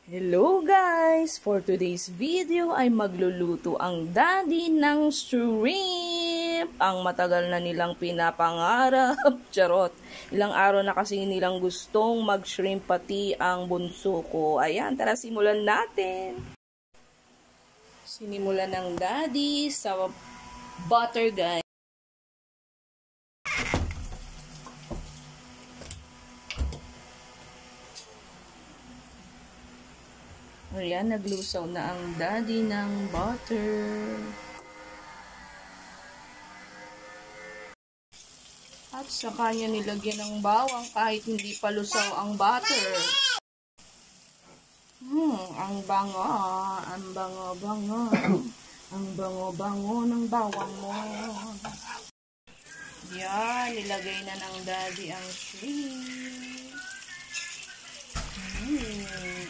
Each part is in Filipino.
Hello guys! For today's video ay magluluto ang daddy ng shrimp. Ang matagal na nilang pinapangarap. Charot! Ilang araw na kasi nilang gustong mag-shrimp pati ang bunso ko. Ayan, tara simulan natin. Sinimulan ng daddy sa butter guys. Ayan, naglusaw na ang daddy ng butter. At saka niya nilagyan ng bawang kahit hindi pa lusaw ang butter. Ang bango, ang bango-bango. Ang bango-bango ng bawang mo. Yan, nilagay na ng daddy ang shrimp.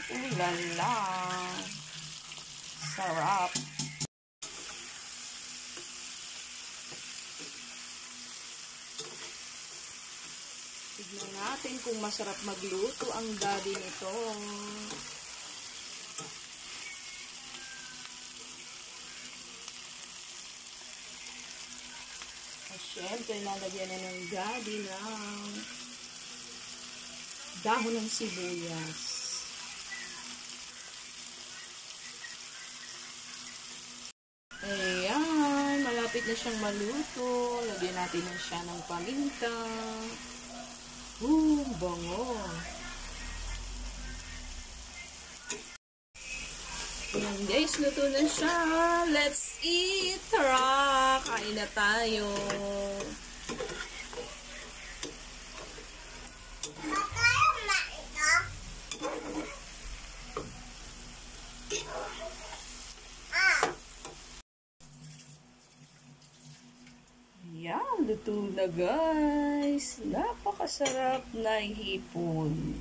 Ulala! Sarap! Tignan natin kung masarap magluto ang daddy nito. At syempre, lalagyan na ng daddy ng dahon ng sibuyas. Ayan, malapit na siyang maluto. Lagyan natin na siya ng paminta. Bango. Ayan guys, luto na siya. Let's eat! Tara! Kain na tayo. Yan, luto na guys. Napakasarap na hipon.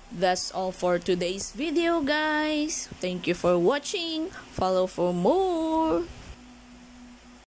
That's all for today's video guys. Thank you for watching. Follow for more.